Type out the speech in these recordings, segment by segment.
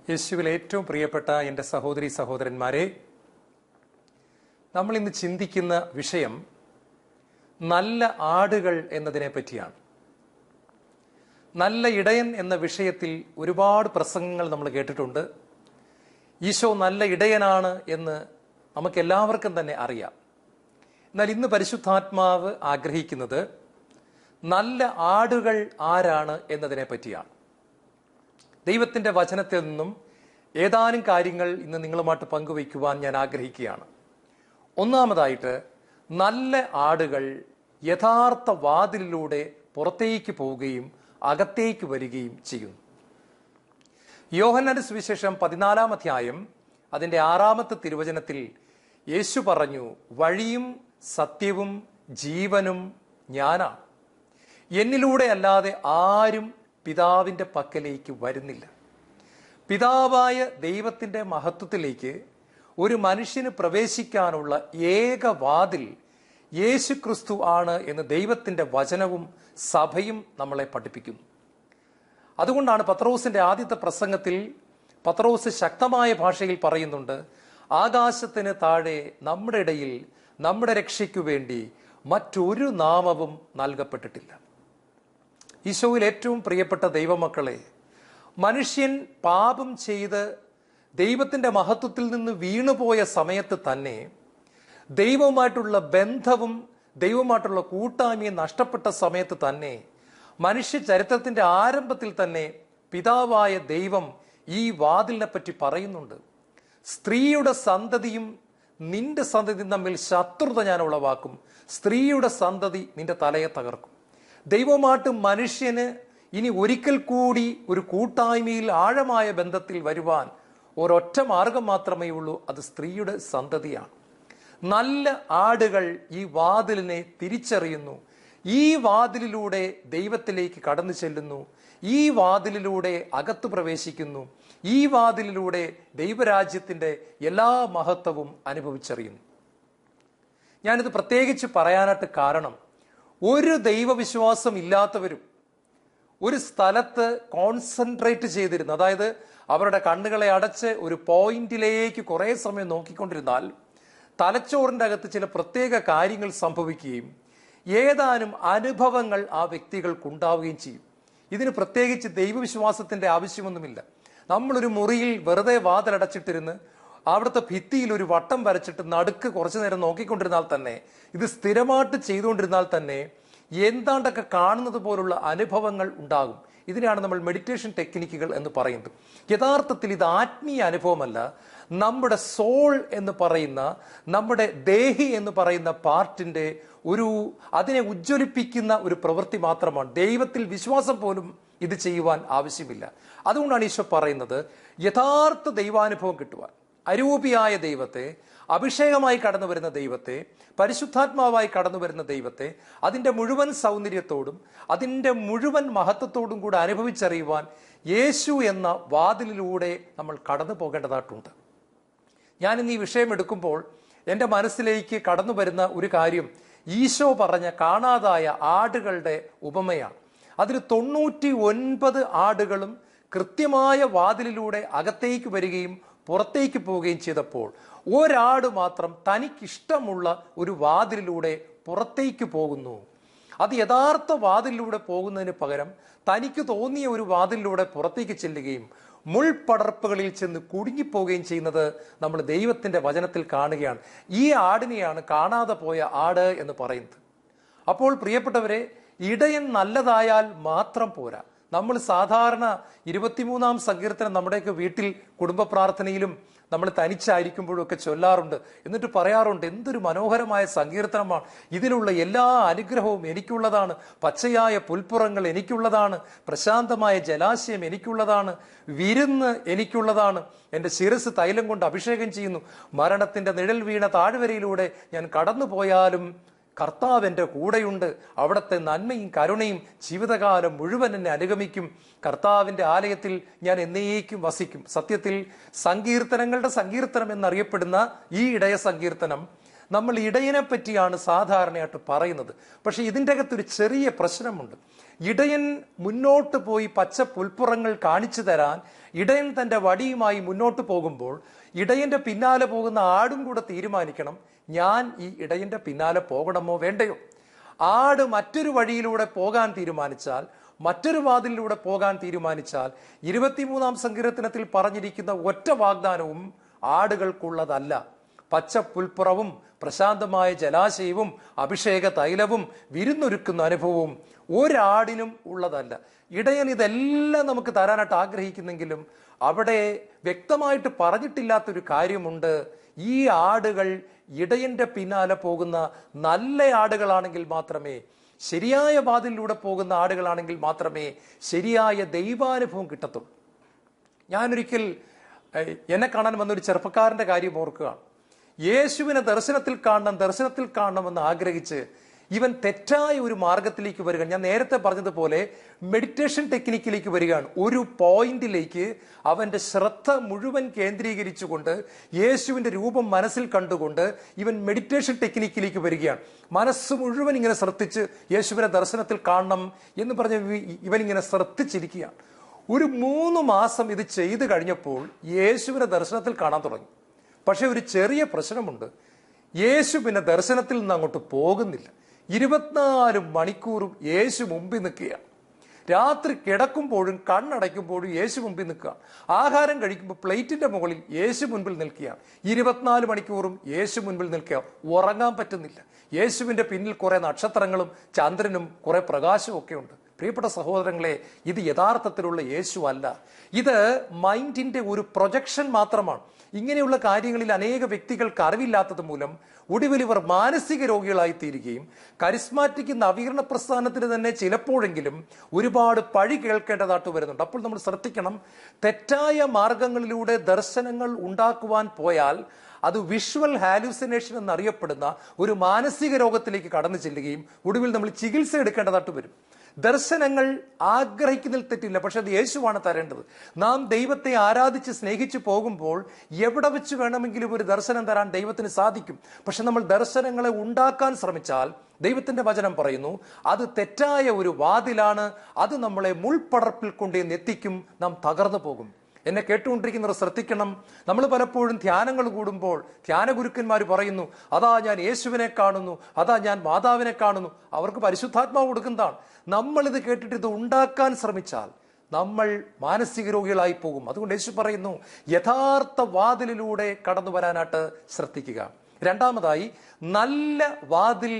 യേശുവിൽ ഏറ്റവും പ്രിയപ്പെട്ട എൻ്റെ സഹോദരി സഹോദരന്മാരെ, നമ്മൾ ഇന്ന് ചിന്തിക്കുന്ന വിഷയം നല്ല ആടുകൾ എന്നതിനെ പറ്റിയാണ്. നല്ല ഇടയൻ എന്ന വിഷയത്തിൽ ഒരുപാട് പ്രസംഗങ്ങൾ നമ്മൾ കേട്ടിട്ടുണ്ട്. ഈശോ നല്ല ഇടയനാണ് എന്ന് നമുക്കെല്ലാവർക്കും തന്നെ അറിയാം. എന്നാൽ ഇന്ന് പരിശുദ്ധാത്മാവ് ആഗ്രഹിക്കുന്നത് നല്ല ആടുകൾ ആരാണ് എന്നതിനെ പറ്റിയാണ്. ദൈവത്തിൻ്റെ വചനത്തിൽ നിന്നും ഏതാനും കാര്യങ്ങൾ ഇന്ന് നിങ്ങളുമായിട്ട് പങ്കുവയ്ക്കുവാൻ ഞാൻ ആഗ്രഹിക്കുകയാണ്. ഒന്നാമതായിട്ട്, നല്ല ആടുകൾ യഥാർത്ഥ വാതിലിലൂടെ പുറത്തേക്ക് പോവുകയും അകത്തേക്ക് വരികയും ചെയ്യുന്നു. യോഹന്നാന്റെ സുവിശേഷം 14-ാം അധ്യായം അതിൻ്റെ 6-ാമത്തെ തിരുവചനത്തിൽ യേശു പറഞ്ഞു, വഴിയും സത്യവും ജീവനും ഞാനാണ്. എന്നിലൂടെ അല്ലാതെ ആരും പിതാവിൻ്റെ പക്കലേക്ക് വരുന്നില്ല. പിതാവായ ദൈവത്തിൻ്റെ മഹത്വത്തിലേക്ക് ഒരു മനുഷ്യന് പ്രവേശിക്കാനുള്ള ഏക വാതിൽ യേശു ക്രിസ്തു ആണ് എന്ന് ദൈവത്തിൻ്റെ വചനവും സഭയും നമ്മളെ പഠിപ്പിക്കുന്നു. അതുകൊണ്ടാണ് പത്രോസിൻ്റെ ആദ്യത്തെ പ്രസംഗത്തിൽ പത്രോസ് ശക്തമായ ഭാഷയിൽ പറയുന്നുണ്ട്, ആകാശത്തിന് താഴെ നമ്മുടെ ഇടയിൽ നമ്മുടെ രക്ഷയ്ക്കു വേണ്ടി മറ്റൊരു നാമവും നൽകപ്പെട്ടിട്ടില്ല. ഈശോയിൽ ഏറ്റവും പ്രിയപ്പെട്ട ദൈവമക്കളെ, മനുഷ്യൻ പാപം ചെയ്ത് ദൈവത്തിൻ്റെ മഹത്വത്തിൽ നിന്ന് വീണുപോയ സമയത്ത് തന്നെ ദൈവവുമായിട്ടുള്ള ബന്ധവും ദൈവവുമായിട്ടുള്ള കൂട്ടായ്മയും നഷ്ടപ്പെട്ട സമയത്ത് തന്നെ മനുഷ്യ ചരിത്രത്തിൻ്റെ ആരംഭത്തിൽ തന്നെ പിതാവായ ദൈവം ഈ വാതിലിനെ പറ്റി പറയുന്നുണ്ട്. സ്ത്രീയുടെ സന്തതിയും നിന്റെ സന്തതിയും തമ്മിൽ ശത്രുത ഞാൻ ഉളവാക്കും, സ്ത്രീയുടെ സന്തതി നിന്റെ തലയെ തകർക്കും. ദൈവമായിട്ട് മനുഷ്യന് ഇനി ഒരിക്കൽ കൂടി ഒരു കൂട്ടായ്മയിൽ ആഴമായ ബന്ധത്തിൽ വരുവാൻ ഒരൊറ്റ മാർഗം മാത്രമേ ഉള്ളൂ, അത് സ്ത്രീയുടെ സന്തതിയാണ്. നല്ല ആടുകൾ ഈ വാതിലിനെ തിരിച്ചറിയുന്നു. ഈ വാതിലിലൂടെ ദൈവത്തിലേക്ക് കടന്നു ചെല്ലുന്നു. ഈ വാതിലിലൂടെ അകത്ത് പ്രവേശിക്കുന്നു. ഈ വാതിലിലൂടെ ദൈവരാജ്യത്തിൻ്റെ എല്ലാ മഹത്വവും അനുഭവിച്ചറിയുന്നു. ഞാനിത് പ്രത്യേകിച്ച് പറയാനായിട്ട് കാരണം, ഒരു ദൈവവിശ്വാസം ഇല്ലാത്തവരും ഒരു സ്ഥലത്ത് കോൺസെൻട്രേറ്റ് ചെയ്തിരുന്നു, അതായത് അവരുടെ കണ്ണുകളെ അടച്ച് ഒരു പോയിന്റിലേക്ക് കുറേ സമയം നോക്കിക്കൊണ്ടിരുന്നാൽ തലച്ചോറിൻ്റെ അകത്ത് ചില പ്രത്യേക കാര്യങ്ങൾ സംഭവിക്കുകയും ഏതാനും അനുഭവങ്ങൾ ആ വ്യക്തികൾക്കുണ്ടാവുകയും ചെയ്യും. ഇതിന് പ്രത്യേകിച്ച് ദൈവവിശ്വാസത്തിൻ്റെ ആവശ്യമൊന്നുമില്ല. നമ്മളൊരു മുറിയിൽ വെറുതെ വാതിലടച്ചിട്ടിരുന്ന് അവിടുത്തെ ഭിത്തിയിൽ ഒരു വട്ടം വരച്ചിട്ട് നടുക്ക് കുറച്ചു നേരം നോക്കിക്കൊണ്ടിരുന്നാൽ തന്നെ, ഇത് സ്ഥിരമായിട്ട് ചെയ്തുകൊണ്ടിരുന്നാൽ തന്നെ എന്താണ്ടൊക്കെ കാണുന്നത് പോലുള്ള അനുഭവങ്ങൾ ഉണ്ടാകും. ഇതിനാണ് നമ്മൾ മെഡിറ്റേഷൻ ടെക്നിക്കുകൾ എന്ന് പറയുന്നത്. യഥാർത്ഥത്തിൽ ഇത് ആത്മീയ അനുഭവമല്ല, നമ്മുടെ സോൾ എന്ന് പറയുന്ന, നമ്മുടെ ദേഹി എന്ന് പറയുന്ന പാർട്ടിൻ്റെ അതിനെ ഉജ്ജ്വലിപ്പിക്കുന്ന ഒരു പ്രവൃത്തി മാത്രമാണ്. ദൈവത്തിൽ വിശ്വാസം പോലും ഇത് ചെയ്യുവാൻ ആവശ്യമില്ല. അതുകൊണ്ടാണ് ഈശോ പറയുന്നത്, യഥാർത്ഥ ദൈവാനുഭവം കിട്ടുവാൻ അരൂപിയായ ദൈവത്തെ, അഭിഷേകമായി കടന്നു വരുന്ന ദൈവത്തെ, പരിശുദ്ധാത്മാവായി കടന്നു വരുന്ന ദൈവത്തെ അതിൻ്റെ മുഴുവൻ സൗന്ദര്യത്തോടും അതിൻ്റെ മുഴുവൻ മഹത്വത്തോടും കൂടെ അനുഭവിച്ചറിയുവാൻ യേശു എന്ന വാതിലിലൂടെ നമ്മൾ കടന്നു പോകേണ്ടതായിട്ടുണ്ട്. ഞാനിന്ന് ഈ വിഷയം എടുക്കുമ്പോൾ എൻ്റെ മനസ്സിലേക്ക് കടന്നു വരുന്ന ഒരു കാര്യം ഈശോ പറഞ്ഞ കാണാതായ ആടുകളുടെ ഉപമയാണ്. അതിൽ 99 ആടുകളും കൃത്യമായ വാതിലിലൂടെ അകത്തേക്ക് വരികയും പുറത്തേക്ക് പോവുകയും ചെയ്തപ്പോൾ ഒരാട് മാത്രം തനിക്കിഷ്ടമുള്ള ഒരു വാതിലിലൂടെ പുറത്തേക്ക് പോകുന്നു. അത് യഥാർത്ഥ വാതിലിലൂടെ പോകുന്നതിന് പകരം തനിക്ക് തോന്നിയ ഒരു വാതിലിലൂടെ പുറത്തേക്ക് ചെല്ലുകയും മുൾപടർപ്പുകളിൽ ചെന്ന് കുടുങ്ങിപ്പോവുകയും ചെയ്യുന്നത് നമ്മൾ ദൈവത്തിൻ്റെ വചനത്തിൽ കാണുകയാണ്. ഈ ആടിനെയാണ് കാണാതെ പോയ ആട് എന്ന് പറയുന്നത്. അപ്പോൾ പ്രിയപ്പെട്ടവരെ, ഇടയൻ നല്ലതായാൽ മാത്രം പോരാ. നമ്മൾ സാധാരണ 23-ാം സങ്കീർത്തനം നമ്മുടെയൊക്കെ വീട്ടിൽ കുടുംബ പ്രാർത്ഥനയിലും നമ്മൾ തനിച്ചായിരിക്കുമ്പോഴും ഒക്കെ ചൊല്ലാറുണ്ട്. എന്നിട്ട് പറയാറുണ്ട്, എന്തൊരു മനോഹരമായ സങ്കീർത്തനമാണ്, ഇതിലുള്ള എല്ലാ അനുഗ്രഹവും എനിക്കുള്ളതാണ്, പച്ചയായ പുൽപ്പുറങ്ങൾ എനിക്കുള്ളതാണ്, പ്രശാന്തമായ ജലാശയം എനിക്കുള്ളതാണ്, വിരുന്ന് എനിക്കുള്ളതാണ്, എൻ്റെ ശിരസ് തൈലം കൊണ്ട് അഭിഷേകം ചെയ്യുന്നു, മരണത്തിൻ്റെ നിഴൽ വീണ താഴ്വരയിലൂടെ ഞാൻ കടന്നു പോയാലും കർത്താവ് എൻ്റെ കൂടെയുണ്ട്, അവിടുത്തെ നന്മയും കരുണയും ജീവിതകാലം മുഴുവൻ എന്നെ അനുഗമിക്കും, കർത്താവിൻ്റെ ആലയത്തിൽ ഞാൻ എന്നേക്കും വസിക്കും. സത്യത്തിൽ സങ്കീർത്തനങ്ങളുടെ സങ്കീർത്തനം എന്നറിയപ്പെടുന്ന ഈ ഇടയ സങ്കീർത്തനം നമ്മൾ ഇടയനെ പറ്റിയാണ് സാധാരണയായിട്ട് പറയുന്നത്. പക്ഷെ ഇതിൻ്റെ അകത്തൊരു ചെറിയ പ്രശ്നമുണ്ട്. ഇടയൻ മുന്നോട്ട് പോയി പച്ച പുൽപ്പുറങ്ങൾ കാണിച്ചു തരാൻ ഇടയൻ തൻ്റെ വടിയുമായി മുന്നോട്ട് പോകുമ്പോൾ ഇടയന്റെ പിന്നാലെ പോകുന്ന ആടും കൂടെ തീരുമാനിക്കണം, ഞാൻ ഈ ഇടയന്റെ പിന്നാലെ പോകണമോ വേണ്ടയോ. ആട് മറ്റൊരു വഴിയിലൂടെ പോകാൻ തീരുമാനിച്ചാൽ, മറ്റൊരു വാതിലിലൂടെ പോകാൻ തീരുമാനിച്ചാൽ 23-ാം സങ്കീർത്തനത്തിൽ പറഞ്ഞിരിക്കുന്ന ഒറ്റ വാഗ്ദാനവും ആടുകൾക്കുള്ളതല്ല. പച്ച പുൽപ്പുറവും പ്രശാന്തമായ ജലാശയവും അഭിഷേക തൈലവും വിരുന്നൊരുക്കുന്ന അനുഭവവും ഒരാടിനും ഉള്ളതല്ല. ഇടയൻ ഇതെല്ലാം നമുക്ക് തരാനായിട്ട് ആഗ്രഹിക്കുന്നെങ്കിലും അവിടെ വ്യക്തമായിട്ട് പറഞ്ഞിട്ടില്ലാത്തൊരു കാര്യമുണ്ട്. ഈ ആടുകൾ ഇടയന്റെ പിന്നാലെ പോകുന്ന നല്ല ആടുകളാണെങ്കിൽ മാത്രമേ, ശരിയായ വാതിലിലൂടെ പോകുന്ന ആടുകളാണെങ്കിൽ മാത്രമേ ശരിയായ ദൈവാനുഭവം കിട്ടത്തുള്ളൂ. ഞാനൊരിക്കൽ എന്നെ കാണാൻ വന്നൊരു ചെറുപ്പക്കാരന്റെ കാര്യം ഓർക്കുകയാണ്. യേശുവിനെ ദർശനത്തിൽ കാണണമെന്ന് ആഗ്രഹിച്ച് ഇവൻ തെറ്റായ ഒരു മാർഗത്തിലേക്ക് വരിക. ഞാൻ നേരത്തെ പറഞ്ഞതുപോലെ മെഡിറ്റേഷൻ ടെക്നിക്കിലേക്ക് വരികയാണ്. ഒരു പോയിന്റിലേക്ക് അവന്റെ ശ്രദ്ധ മുഴുവൻ കേന്ദ്രീകരിച്ചുകൊണ്ട് യേശുവിന്റെ രൂപം മനസ്സിൽ കണ്ടുകൊണ്ട് ഇവൻ മെഡിറ്റേഷൻ ടെക്നിക്കിലേക്ക് വരികയാണ്. മനസ്സ് മുഴുവൻ ഇങ്ങനെ ശ്രദ്ധിച്ച് യേശുവിനെ ദർശനത്തിൽ കാണണം എന്ന് പറഞ്ഞ് ഇവൻ ഇങ്ങനെ ശ്രദ്ധിച്ചിരിക്കുകയാണ്. ഒരു 3 മാസം ഇത് ചെയ്തു കഴിഞ്ഞപ്പോൾ യേശുവിനെ ദർശനത്തിൽ കാണാൻ തുടങ്ങി. പക്ഷെ ഒരു ചെറിയ പ്രശ്നമുണ്ട്. യേശു പിന്നെ ദർശനത്തിൽ നിന്ന് അങ്ങോട്ട് പോകുന്നില്ല. 24 മണിക്കൂറും യേശു മുമ്പിൽ നിൽക്കുകയാണ്. രാത്രി കിടക്കുമ്പോഴും കണ്ണടയ്ക്കുമ്പോഴും യേശു മുമ്പിൽ നിൽക്കുകയാണ്. ആഹാരം കഴിക്കുമ്പോൾ പ്ലേറ്റിന്റെ മുകളിൽ യേശു മുൻപിൽ നിൽക്കുകയാണ്. 24 മണിക്കൂറും യേശു മുൻപിൽ നിൽക്കുക. ഉറങ്ങാൻ പറ്റുന്നില്ല. യേശുവിന്റെ പിന്നിൽ കുറെ നക്ഷത്രങ്ങളും ചന്ദ്രനും കുറെ പ്രകാശവും ഒക്കെ ഉണ്ട്. പ്രിയപ്പെട്ട സഹോദരങ്ങളെ, ഇത് യഥാർത്ഥത്തിലുള്ള യേശു അല്ല. ഇത് മൈൻഡിന്റെ ഒരു പ്രൊജക്ഷൻ മാത്രമാണ്. ഇങ്ങനെയുള്ള കാര്യങ്ങളിൽ അനേക വ്യക്തികൾക്ക് അറിവില്ലാത്തത് മൂലം ഒടുവിൽ ഇവർ മാനസിക രോഗികളായി തീരുകയും കരിസ്മാറ്റിക് നവീകരണ പ്രസ്ഥാനത്തിന് തന്നെ ചിലപ്പോഴെങ്കിലും ഒരുപാട് പഴി കേൾക്കേണ്ടതായിട്ട് വരുന്നുണ്ട്. അപ്പോൾ നമ്മൾ ശ്രദ്ധിക്കണം, തെറ്റായ മാർഗങ്ങളിലൂടെ ദർശനങ്ങൾ ഉണ്ടാക്കുവാൻ പോയാൽ അത് വിഷ്വൽ ഹാലൂസിനേഷൻ എന്നറിയപ്പെടുന്ന ഒരു മാനസിക രോഗത്തിലേക്ക് കടന്നു ചെല്ലുകയും ഒടുവിൽ നമ്മൾ ചികിത്സ എടുക്കേണ്ടതായിട്ട് വരും. ദർശനങ്ങൾ ആഗ്രഹിക്കുന്നതിൽ തെറ്റില്ല, പക്ഷെ അത് യേശുവാണ് തരേണ്ടത്. നാം ദൈവത്തെ ആരാധിച്ച് സ്നേഹിച്ചു പോകുമ്പോൾ എവിടെ വെച്ച് വേണമെങ്കിലും ഒരു ദർശനം തരാൻ ദൈവത്തിന് സാധിക്കും. പക്ഷെ നമ്മൾ ദർശനങ്ങളെ ഉണ്ടാക്കാൻ ശ്രമിച്ചാൽ ദൈവത്തിന്റെ വചനം പറയുന്നു അത് തെറ്റായ ഒരു വാതിലാണ്. അത് നമ്മളെ മുൾപടർപ്പിൽ കൊണ്ടുവന്ന് എത്തിക്കും. നാം തകർന്നു പോകും. എന്നെ കേട്ടുകൊണ്ടിരിക്കുന്നവർ ശ്രദ്ധിക്കണം. നമ്മൾ പലപ്പോഴും ധ്യാനങ്ങൾ കൂടുമ്പോൾ ധ്യാനഗുരുക്കന്മാർ പറയുന്നു, അതാ ഞാൻ യേശുവിനെ കാണുന്നു, അതാ ഞാൻ മാതാവിനെ കാണുന്നു. അവർക്ക് പരിശുദ്ധാത്മാവ് കൊടുക്കുന്നതാണ്. നമ്മളിത് കേട്ടിട്ട് ഇത് ഉണ്ടാക്കാൻ ശ്രമിച്ചാൽ നമ്മൾ മാനസിക രോഗികളായി പോകും. അതുകൊണ്ട് യേശു പറയുന്നു യഥാർത്ഥ വാതിലിലൂടെ കടന്നു വരാനായിട്ട് ശ്രദ്ധിക്കുക. രണ്ടാമതായി, നല്ല വാതിൽ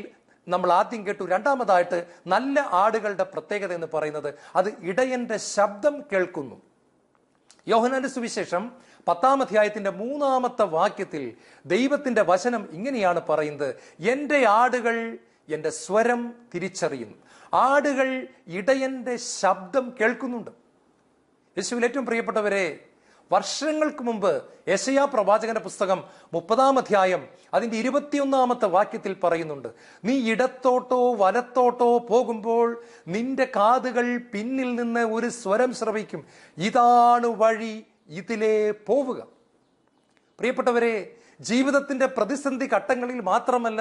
നമ്മൾ ആദ്യം കേട്ടു. രണ്ടാമതായിട്ട്, നല്ല ആടുകളുടെ പ്രത്യേകത എന്ന് പറയുന്നത് അത് ഇടയന്റെ ശബ്ദം കേൾക്കുന്നു. യോഹന്നാന്റെ സുവിശേഷം 10-ാം അധ്യായത്തിന്റെ 3-ാമത്തെ വാക്യത്തിൽ ദൈവത്തിന്റെ വചനം ഇങ്ങനെയാണ് പറയുന്നത്, എന്റെ ആടുകൾ എന്റെ സ്വരം തിരിച്ചറിയുന്നു. ആടുകൾ ഇടയന്റെ ശബ്ദം കേൾക്കുന്നുണ്ട്. യേശുവിൽ ഏറ്റവും പ്രിയപ്പെട്ടവരെ, വർഷങ്ങൾക്ക് മുമ്പ് യെശയ്യാ പ്രവാചകന്റെ പുസ്തകം 30-ാം അധ്യായം അതിന്റെ 21-ാമത്തെ വാക്യത്തിൽ പറയുന്നുണ്ട്, നീ ഇടത്തോട്ടോ വലത്തോട്ടോ പോകുമ്പോൾ നിന്റെ കാതുകൾ പിന്നിൽ നിന്ന് ഒരു സ്വരം ശ്രവിക്കും, ഇതാണ് വഴി, ഇതിലേ പോവുക. പ്രിയപ്പെട്ടവരെ, ജീവിതത്തിന്റെ പ്രതിസന്ധി ഘട്ടങ്ങളിൽ മാത്രമല്ല,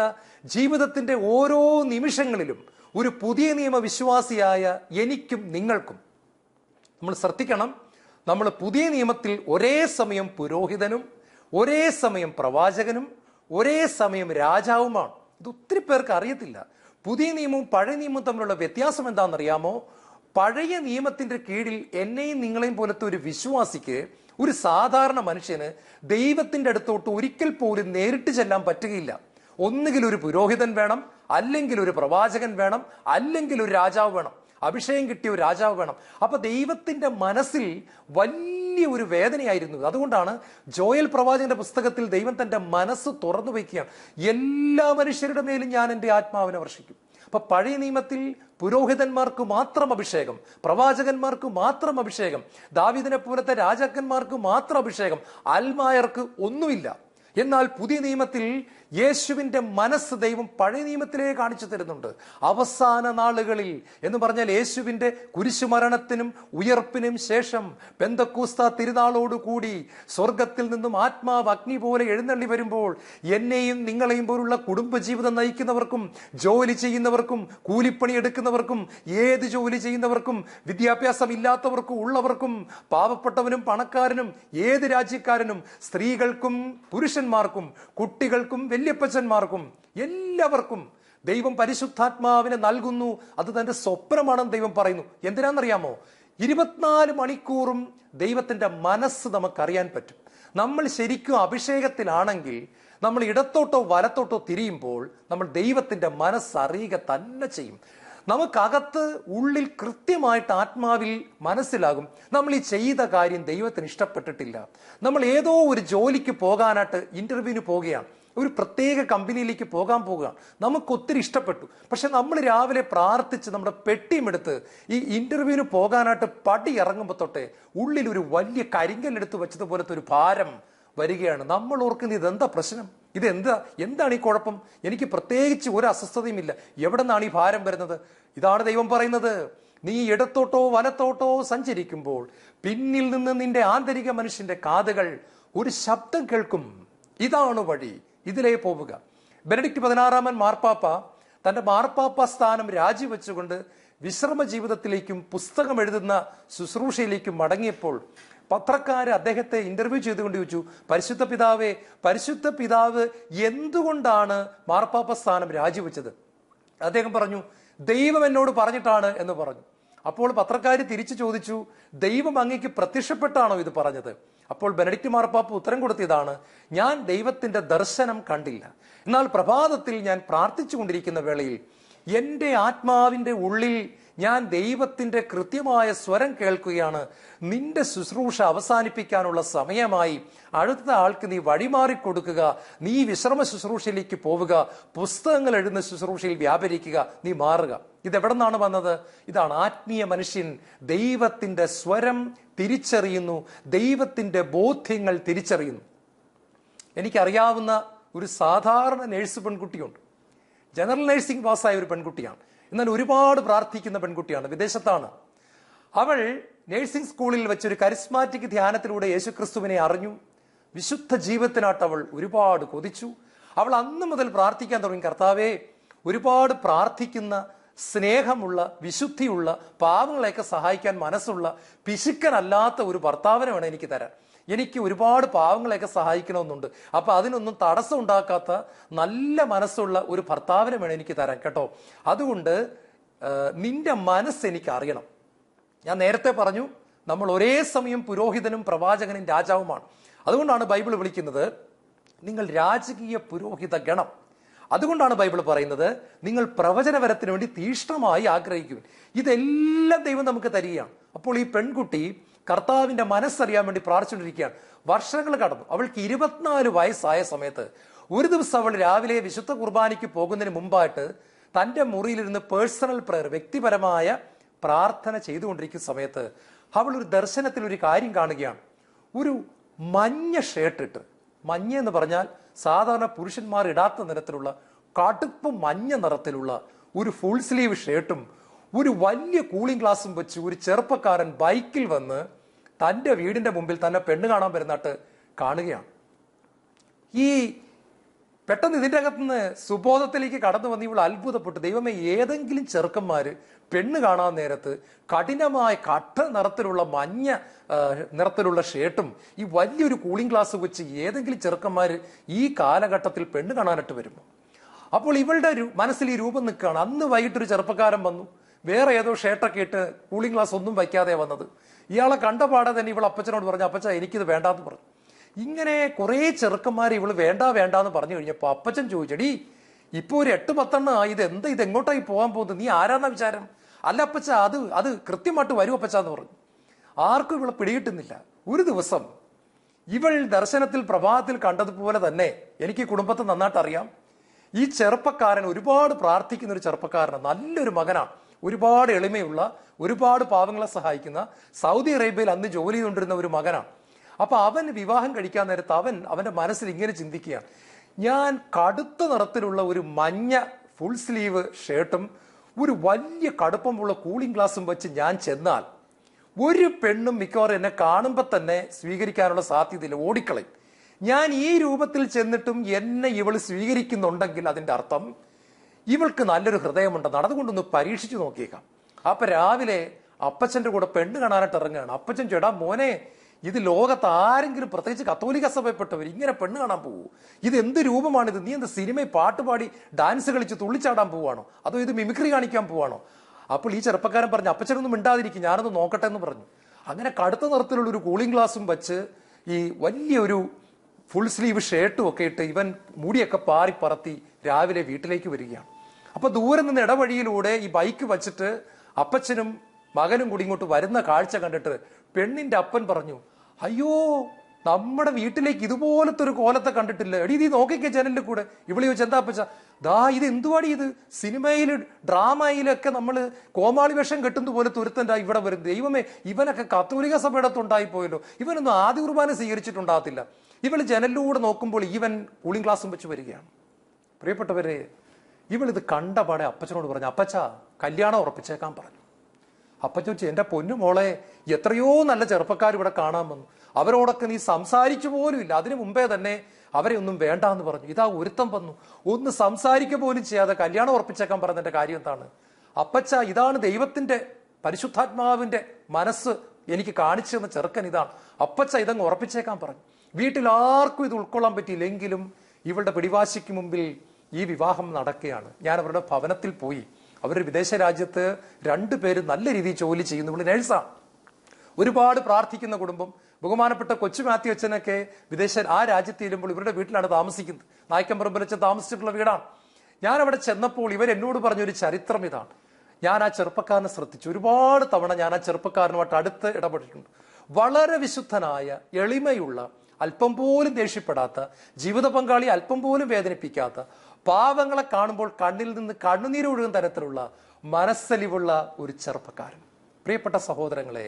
ജീവിതത്തിന്റെ ഓരോ നിമിഷങ്ങളിലും ഒരു പുതിയ നിയമ വിശ്വാസിയായ എനിക്കും നിങ്ങൾക്കും നമ്മൾ ശ്രദ്ധിക്കണം. നമ്മൾ പുതിയ നിയമത്തിൽ ഒരേ സമയം പുരോഹിതനും ഒരേ സമയം പ്രവാചകനും ഒരേ സമയം രാജാവുമാണ്. ഇത് ഒത്തിരി പേർക്ക് അറിയത്തില്ല. പുതിയ നിയമവും പഴയ നിയമവും തമ്മിലുള്ള വ്യത്യാസം എന്താണെന്നറിയാമോ? പഴയ നിയമത്തിന്റെ കീഴിൽ എന്നെയും നിങ്ങളെയും പോലത്തെ ഒരു വിശ്വാസിക്ക്, ഒരു സാധാരണ മനുഷ്യന് ദൈവത്തിന്റെ അടുത്തോട്ട് ഒരിക്കൽ പോലും നേരിട്ട് ചെല്ലാൻ പറ്റുകയില്ല. ഒന്നുകിൽ ഒരു പുരോഹിതൻ വേണം, അല്ലെങ്കിൽ ഒരു പ്രവാചകൻ വേണം, അല്ലെങ്കിൽ ഒരു രാജാവ് വേണം, അഭിഷേകം കിട്ടിയ ഒരു രാജാവ് വേണം. അപ്പൊ ദൈവത്തിന്റെ മനസ്സിൽ വലിയ ഒരു വേദനയായിരുന്നു. അതുകൊണ്ടാണ് ജോയൽ പ്രവാചകന്റെ പുസ്തകത്തിൽ ദൈവം തന്റെ മനസ്സ് തുറന്നു വയ്ക്കുകയാണ്, എല്ലാ മനുഷ്യരുടെ മേലും ഞാൻ എൻ്റെ ആത്മാവിനെ വർഷിക്കും. അപ്പൊ പഴയ നിയമത്തിൽ പുരോഹിതന്മാർക്ക് മാത്രം അഭിഷേകം, പ്രവാചകന്മാർക്ക് മാത്രം അഭിഷേകം, ദാവീദിനെ പോലത്തെ രാജാക്കന്മാർക്ക് മാത്രം അഭിഷേകം, അൽമായർക്ക് ഒന്നുമില്ല. എന്നാൽ പുതിയ നിയമത്തിൽ യേശുവിന്റെ മനസ്സ് ദൈവം പഴയ നിയമത്തിലേ കാണിച്ചു തരുന്നുണ്ട്. അവസാന നാളുകളിൽ എന്ന് പറഞ്ഞാൽ യേശുവിന്റെ കുരിശുമരണത്തിനും ഉയർപ്പിനും ശേഷം പെന്തക്കോസ്ത തിരുനാളോടുകൂടി സ്വർഗത്തിൽ നിന്നും ആത്മാവ് അഗ്നി പോലെ എഴുന്നള്ളി വരുമ്പോൾ എന്നെയും നിങ്ങളെയും പോലുള്ള കുടുംബജീവിതം നയിക്കുന്നവർക്കും ജോലി ചെയ്യുന്നവർക്കും കൂലിപ്പണി എടുക്കുന്നവർക്കും ഏത് ജോലി ചെയ്യുന്നവർക്കും വിദ്യാഭ്യാസം ഇല്ലാത്തവർക്കും ഉള്ളവർക്കും പാവപ്പെട്ടവനും പണക്കാരനും ഏത് രാജ്യക്കാരനും സ്ത്രീകൾക്കും പുരുഷന്മാർക്കും കുട്ടികൾക്കും വല്യപ്പച്ചന്മാർക്കും എല്ലാവർക്കും ദൈവം പരിശുദ്ധാത്മാവിനെ നൽകുന്നു. അത് തന്റെ സ്വപ്നമാണെന്ന് ദൈവം പറയുന്നു. എന്തിനാണെന്നറിയാമോ? 24 മണിക്കൂറും ദൈവത്തിന്റെ മനസ്സ് നമുക്കറിയാൻ പറ്റും. നമ്മൾ ശരിക്കും അഭിഷേകത്തിലാണെങ്കിൽ നമ്മൾ ഇടത്തോട്ടോ വലത്തോട്ടോ തിരിയുമ്പോൾ നമ്മൾ ദൈവത്തിന്റെ മനസ്സ് അറിയുക തന്നെ ചെയ്യും. നമുക്കകത്ത് ഉള്ളിൽ കൃത്യമായിട്ട് ആത്മാവിൽ മനസ്സിലാകും നമ്മൾ ഈ ചെയ്ത കാര്യം ദൈവത്തിന് ഇഷ്ടപ്പെട്ടിട്ടില്ല. നമ്മൾ ഏതോ ഒരു ജോലിക്ക് പോകാനായിട്ട് ഇന്റർവ്യൂവിന് പോവുകയാണ്, ഒരു പ്രത്യേക കമ്പനിയിലേക്ക് പോകാൻ പോവുകയാണ്, നമുക്ക് ഒത്തിരി ഇഷ്ടപ്പെട്ടു. പക്ഷെ നമ്മൾ രാവിലെ പ്രാർത്ഥിച്ച് നമ്മുടെ പെട്ടിയുമെടുത്ത് ഈ ഇന്റർവ്യൂവിന് പോകാനായിട്ട് പടി ഇറങ്ങുമ്പോൾ തൊട്ടേ ഉള്ളിൽ ഒരു വലിയ കരിങ്കല്ലെടുത്ത് വെച്ചതുപോലത്തെ ഒരു ഭാരം വരികയാണ്. നമ്മൾ ഓർക്കുന്നത് ഇതെന്താ പ്രശ്നം, എന്താണ് ഈ കുഴപ്പം, എനിക്ക് പ്രത്യേകിച്ച് ഒരു അസ്വസ്ഥതയും ഇല്ല, എവിടെ നിന്നാണ് ഈ ഭാരം വരുന്നത്? ഇതാണ് ദൈവം പറയുന്നത്, നീ ഇടത്തോട്ടോ വലത്തോട്ടോ സഞ്ചരിക്കുമ്പോൾ പിന്നിൽ നിന്ന് നിന്റെ ആന്തരിക മനുഷ്യന്റെ കാതുകൾ ഒരു ശബ്ദം കേൾക്കും, ഇതാണ് വഴി, ഇതിലേ പോവുക. ബെനഡിക്ട് 16 മാർപ്പാപ്പ തന്റെ മാർപ്പാപ്പ സ്ഥാനം രാജിവെച്ചുകൊണ്ട് വിശ്രമ ജീവിതത്തിലേക്കും പുസ്തകം എഴുതുന്ന ശുശ്രൂഷയിലേക്കും മടങ്ങിയപ്പോൾ പത്രക്കാര് അദ്ദേഹത്തെ ഇന്റർവ്യൂ ചെയ്തുകൊണ്ട് ചോദിച്ചു, പരിശുദ്ധ പിതാവ് എന്തുകൊണ്ടാണ് മാർപ്പാപ്പ സ്ഥാനം രാജിവെച്ചത്? അദ്ദേഹം പറഞ്ഞു, ദൈവം എന്നോട് പറഞ്ഞിട്ടാണ് എന്ന് പറഞ്ഞു. അപ്പോൾ പത്രക്കാര് തിരിച്ചു ചോദിച്ചു, ദൈവം അങ്ങേക്ക് പ്രത്യക്ഷപ്പെട്ടാണോ ഇത് പറഞ്ഞത്? അപ്പോൾ ബെനഡിക്ട് മാർപ്പാപ്പ ഉത്തരം കൊടുത്തതാണ്, ഞാൻ ദൈവത്തിന്റെ ദർശനം കണ്ടില്ല, എന്നാൽ പ്രഭാതത്തിൽ ഞാൻ പ്രാർത്ഥിച്ചു കൊണ്ടിരിക്കുന്ന വേളയിൽ എൻ്റെ ആത്മാവിന്റെ ഉള്ളിൽ ഞാൻ ദൈവത്തിന്റെ കൃത്യമായ സ്വരം കേൾക്കുകയാണ്, നിന്റെ ശുശ്രൂഷ അവസാനിപ്പിക്കാനുള്ള സമയമായി, അടുത്ത ആൾക്ക് നീ വഴിമാറിക്കൊടുക്കുക, നീ വിശ്രമ ശുശ്രൂഷയിലേക്ക് പോവുക, പുസ്തകങ്ങൾ എഴുതുന്ന ശുശ്രൂഷയിൽ വ്യാപരിക്കുക, നീ മാറുക. ഇതെവിടെ നിന്നാണ് വന്നത്? ഇതാണ് ആത്മീയ മനുഷ്യൻ ദൈവത്തിന്റെ സ്വരം തിരിച്ചറിയുന്നു, ദൈവത്തിന്റെ ബോധ്യങ്ങൾ തിരിച്ചറിയുന്നു. എനിക്കറിയാവുന്ന ഒരു സാധാരണ നേഴ്സ് പെൺകുട്ടിയുണ്ട്. ജനറൽ നഴ്സിംഗ് പാസ്സായ ഒരു പെൺകുട്ടിയാണ്. എന്നാൽ ഒരുപാട് പ്രാർത്ഥിക്കുന്ന പെൺകുട്ടിയാണ്, വിദേശത്താണ്. അവൾ നഴ്സിംഗ് സ്കൂളിൽ വെച്ചൊരു കരിസ്മാറ്റിക് ധ്യാനത്തിലൂടെ യേശുക്രിസ്തുവിനെ അറിഞ്ഞു. വിശുദ്ധ ജീവിതത്തിനായിട്ട് അവൾ ഒരുപാട് കൊതിച്ചു. അവൾ അന്ന് മുതൽ പ്രാർത്ഥിക്കാൻ തുടങ്ങി, കർത്താവേ, ഒരുപാട് പ്രാർത്ഥിക്കുന്ന, സ്നേഹമുള്ള, വിശുദ്ധിയുള്ള, പാവങ്ങളെയൊക്കെ സഹായിക്കാൻ മനസ്സുള്ള, പിശുക്കനല്ലാത്ത ഒരു ഭർത്താവിനെ വേണം എനിക്ക് തരാൻ. എനിക്ക് ഒരുപാട് പാവങ്ങളെയൊക്കെ സഹായിക്കണമെന്നുണ്ട്. അപ്പൊ അതിനൊന്നും തടസ്സം ഉണ്ടാക്കാത്ത നല്ല മനസ്സുള്ള ഒരു ഭർത്താവിനെ വേണം എനിക്ക് തരാൻ കേട്ടോ. അതുകൊണ്ട് നിന്റെ മനസ്സ് എനിക്ക് അറിയണം. ഞാൻ നേരത്തെ പറഞ്ഞു, നമ്മൾ ഒരേ സമയം പുരോഹിതനും പ്രവാചകനും രാജാവുമാണ്. അതുകൊണ്ടാണ് ബൈബിൾ വിളിക്കുന്നത് നിങ്ങൾ രാജകീയ പുരോഹിത ഗണം. അതുകൊണ്ടാണ് ബൈബിൾ പറയുന്നത് നിങ്ങൾ പ്രവചനവരത്തിന് വേണ്ടി തീഷ്ണമായി ആഗ്രഹിക്കും. ഇതെല്ലാം ദൈവം നമുക്ക് തരികയാണ്. അപ്പോൾ ഈ പെൺകുട്ടി കർത്താവിന്റെ മനസ്സറിയാൻ വേണ്ടി പ്രാർത്ഥിച്ചുകൊണ്ടിരിക്കുകയാണ്. വർഷങ്ങൾ കടന്നു. അവൾക്ക് 24 വയസ്സായ സമയത്ത് ഒരു ദിവസം അവൾ രാവിലെ വിശുദ്ധ കുർബാനയ്ക്ക് പോകുന്നതിന് മുമ്പായിട്ട് തന്റെ മുറിയിലിരുന്ന് പേഴ്സണൽ പ്രയർ, വ്യക്തിപരമായ പ്രാർത്ഥന ചെയ്തുകൊണ്ടിരിക്കുന്ന സമയത്ത് അവൾ ഒരു ദർശനത്തിൽ ഒരു കാര്യം കാണുകയാണ്. ഒരു മഞ്ഞ ഷർട്ടിട്ട്, മഞ്ഞ എന്ന് പറഞ്ഞാൽ സാധാരണ പുരുഷന്മാർ ഇടാത്ത നിറത്തിലുള്ള കടുപ്പ് മഞ്ഞ നിറത്തിലുള്ള ഒരു ഫുൾ സ്ലീവ് ഷർട്ടും ഒരു വലിയ കൂളിംഗ് ഗ്ലാസും വെച്ച് ഒരു ചെറുപ്പക്കാരൻ ബൈക്കിൽ വന്ന് തന്റെ വീടിന്റെ മുമ്പിൽ തന്നെ പെണ്ണ് കാണാൻ വരുന്നിട്ട് കാണുകയാണ്. ഈ പെട്ടെന്ന് ഇതിൻ്റെ അകത്തുനിന്ന് സുബോധത്തിലേക്ക് കടന്നു വന്ന് ഇവൾ അത്ഭുതപ്പെട്ടു. ദൈവമേ, ഏതെങ്കിലും ചെറുക്കന്മാര് പെണ്ണ് കാണാൻ നേരത്ത് കഠിനമായ കട്ട നിറത്തിലുള്ള മഞ്ഞ നിറത്തിലുള്ള ഷർട്ടും ഈ വലിയൊരു കൂളിംഗ് ഗ്ലാസ് വെച്ച് ഏതെങ്കിലും ചെറുക്കന്മാര് ഈ കാലഘട്ടത്തിൽ പെണ്ണ് കാണാനായിട്ട് വരുമ്പോൾ, അപ്പോൾ ഇവളുടെ മനസ്സിൽ ഈ രൂപം നിൽക്കുകയാണ്. അന്ന് വൈകിട്ടൊരു ചെറുപ്പക്കാരൻ വന്നു, വേറെ ഏതോ ഷർട്ടൊക്കെ ഇട്ട് കൂളിംഗ് ഗ്ലാസ് ഒന്നും വയ്ക്കാതെ വന്നത്. ഇയാളെ കണ്ടപാടെ തന്നെ ഇവൾ അപ്പച്ചനോട് പറഞ്ഞു, അപ്പച്ച എനിക്കിത് വേണ്ടാന്ന് പറഞ്ഞു. ഇങ്ങനെ കുറെ ചെറുക്കന്മാർ ഇവള് വേണ്ടാന്ന് പറഞ്ഞു കഴിഞ്ഞപ്പോ അപ്പച്ചൻ ചോദിച്ചടി, ഇപ്പൊ ഒരു 8-10 ഇത് എങ്ങോട്ടായി പോകാൻ പോകുന്നത്, നീ ആരാന്ന വിചാരം? അല്ല അപ്പച്ച, അത് കൃത്യമായിട്ട് വരും അപ്പച്ചാന്ന് പറഞ്ഞു. ആർക്കും ഇവളെ പിടികിട്ടുന്നില്ല. ഒരു ദിവസം ഇവൾ ദർശനത്തിൽ പ്രഭാതത്തിൽ കണ്ടതുപോലെ തന്നെ എനിക്ക് കുടുംബത്തെ നന്നായിട്ട് അറിയാം. ഈ ചെറുപ്പക്കാരൻ ഒരുപാട് പ്രാർത്ഥിക്കുന്ന ഒരു ചെറുപ്പക്കാരനാണ്, നല്ലൊരു മകനാണ്, ഒരുപാട് എളിമയുള്ള, ഒരുപാട് പാവങ്ങളെ സഹായിക്കുന്ന, സൗദി അറേബ്യയിൽ അന്ന് ജോലി ചെയ്തുകൊണ്ടിരുന്ന ഒരു മകനാണ്. അപ്പൊ അവൻ വിവാഹം കഴിക്കാൻ നേരത്ത് അവന്റെ മനസ്സിൽ ഇങ്ങനെ ചിന്തിക്കുകയാണ്, ഞാൻ കടുത്ത നിറത്തിലുള്ള ഒരു മഞ്ഞ ഫുൾ സ്ലീവ് ഷർട്ടും ഒരു വലിയ കടുപ്പമുള്ള കൂളിംഗ് ഗ്ലാസും വെച്ച് ഞാൻ ചെന്നാൽ ഒരു പെണ്ണും മിക്കവാറും എന്നെ കാണുമ്പോൾ തന്നെ സ്വീകരിക്കാനുള്ള സാധ്യതയില്ല, ഓടിക്കളയും. ഞാൻ ഈ രൂപത്തിൽ ചെന്നിട്ടും എന്നെ ഇവൾ സ്വീകരിക്കുന്നുണ്ടെങ്കിൽ അതിന്റെ അർത്ഥം ഇവൾക്ക് നല്ലൊരു ഹൃദയമുണ്ടെന്നാണ്. അതുകൊണ്ടൊന്ന് പരീക്ഷിച്ചു നോക്കിയേക്കാം. അപ്പൊ രാവിലെ അപ്പച്ചന്റെ കൂടെ പെണ്ണ് കാണാനായിട്ട് ഇറങ്ങുകയാണ്. അപ്പച്ചൻ ചേട്ടാ മോനെ, ഇത് ലോകത്ത് ആരെങ്കിലും, പ്രത്യേകിച്ച് കത്തോലിക്ക സഭയപ്പെട്ടവർ ഇങ്ങനെ പെണ്ണ് കാണാൻ പോവൂ? ഇത് എന്ത് രൂപമാണിത്? നീ എന്ത് സിനിമയിൽ പാട്ടുപാടി ഡാൻസ് കളിച്ച് തുള്ളിച്ചാടാൻ പോവാണോ, അതോ ഇത് മിമിക്രി കാണിക്കാൻ പോവാണോ? അപ്പോൾ ഈ ചെറുപ്പക്കാരൻ പറഞ്ഞു, അപ്പച്ചനൊന്നും മിണ്ടാതിരിക്കും, ഞാനൊന്ന് നോക്കട്ടെ എന്ന് പറഞ്ഞു. അങ്ങനെ കടുത്ത നിറത്തിലുള്ള ഒരു കൂളിംഗ് ഗ്ലാസും വെച്ച് ഈ വലിയൊരു ഫുൾ സ്ലീവ് ഷർട്ടും ഒക്കെ ഇട്ട് ഇവൻ മുടിയൊക്കെ പാറി പറത്തി രാവിലെ വീട്ടിലേക്ക് വരികയാണ്. അപ്പൊ ദൂരെ നിന്ന് ഇടവഴിയിലൂടെ ഈ ബൈക്ക് വച്ചിട്ട് അപ്പച്ചനും മകനും കൂടി ഇങ്ങോട്ട് വരുന്ന കാഴ്ച കണ്ടിട്ട് പെണ്ണിന്റെ അപ്പൻ പറഞ്ഞു, അയ്യോ നമ്മുടെ വീട്ടിലേക്ക് ഇതുപോലത്തെ ഒരു കോലത്തെ കണ്ടിട്ടില്ല, എടി നീ നോക്കിക്കേ ജനലിൽ കൂടെ. ഇവളി ചോദിച്ചു, എന്താ അപ്പച്ച? ദാ ഇത് എന്തുവാടി ഇത്, സിനിമയിൽ ഡ്രാമയിലൊക്കെ നമ്മൾ കോമാളി വേഷം കെട്ടുന്ന പോലെ തുരുത്തൻ്റെ ഇവിടെ വരും. ദൈവമേ, ഇവനൊക്കെ കത്തോലിക സഭയുടെ തൊണ്ടായി പോയല്ലോ, ഇവനൊന്നും ആദ്യ കുർബാന സ്വീകരിച്ചിട്ടുണ്ടാകത്തില്ല. ഇവൾ ജനലിലൂടെ നോക്കുമ്പോൾ ഇവൻ കൂളിംഗ് ഗ്ലാസും വെച്ച് വരികയാണ്. പ്രിയപ്പെട്ടവരെ, ഇവളിത് കണ്ടപാടെ അപ്പച്ചനോട് പറഞ്ഞു, അപ്പച്ച കല്യാണം ഉറപ്പിച്ചേക്കാൻ പറഞ്ഞു. അപ്പച്ചൻ ചോദിച്ചു, എന്റെ പൊന്നു മോളെ, എത്രയോ നല്ല ചെറുപ്പക്കാർ ഇവിടെ കാണാൻ വന്നു, അവരോടൊക്കെ നീ സംസാരിച്ചു പോലും ഇല്ല, അതിനു മുമ്പേ തന്നെ അവരെ ഒന്നും വേണ്ട എന്ന് പറഞ്ഞു. ഇതാ ഒരുത്തം വന്നു, ഒന്ന് സംസാരിക്കുക പോലും ചെയ്യാതെ കല്യാണം ഉറപ്പിച്ചേക്കാൻ പറഞ്ഞതിന്റെ കാര്യം എന്താണ്? അപ്പച്ച, ഇതാണ് ദൈവത്തിന്റെ പരിശുദ്ധാത്മാവിന്റെ മനസ്സ് എനിക്ക് കാണിച്ചു തന്ന ചെറുക്കൻ ഇതാണ്. അപ്പച്ച ഇതങ്ങ് ഉറപ്പിച്ചേക്കാൻ പറഞ്ഞു. വീട്ടിൽ ആർക്കും ഇത് ഉൾക്കൊള്ളാൻ പറ്റിയില്ലെങ്കിലും ഇവളുടെ പിടിവാശിക്ക് മുമ്പിൽ ഈ വിവാഹം നടക്കുകയാണ്. ഞാൻ അവരുടെ ഭവനത്തിൽ പോയി. അവരൊരു വിദേശ രാജ്യത്ത് 2 പേര് നല്ല രീതിയിൽ ജോലി ചെയ്യുന്നു. ഇവിടെ നേഴ്സാണ്. ഒരുപാട് പ്രാർത്ഥിക്കുന്ന കുടുംബം. ബഹുമാനപ്പെട്ട കൊച്ചു മാത്യു അച്ഛനൊക്കെ ആ രാജ്യത്ത് ചെല്ലുമ്പോൾ ഇവരുടെ വീട്ടിലാണ് താമസിക്കുന്നത്. നായ്ക്കമ്പറമ്പിലച്ഛൻ താമസിച്ചിട്ടുള്ള വീടാണ്. ഞാൻ അവിടെ ചെന്നപ്പോൾ ഇവരെന്നോട് പറഞ്ഞൊരു ചരിത്രം ഇതാണ്. ഞാൻ ആ ചെറുപ്പക്കാരനെ ശ്രദ്ധിച്ചു. ഒരുപാട് തവണ ഞാൻ ആ ചെറുപ്പക്കാരനുമായിട്ട് അടുത്ത് ഇടപെട്ടിട്ടുണ്ട്. വളരെ വിശുദ്ധനായ, എളിമയുള്ള, അല്പം പോലും ദേഷ്യപ്പെടാത്ത, ജീവിത പങ്കാളി അല്പം പോലും വേദനിപ്പിക്കാത്ത, പാവങ്ങളെ കാണുമ്പോൾ കണ്ണിൽ നിന്ന് കണ്ണുനീരൊഴുകുന്ന തരത്തിലുള്ള മനസ്സലിവുള്ള ഒരു ചെറുപ്പക്കാരൻ. പ്രിയപ്പെട്ട സഹോദരങ്ങളെ,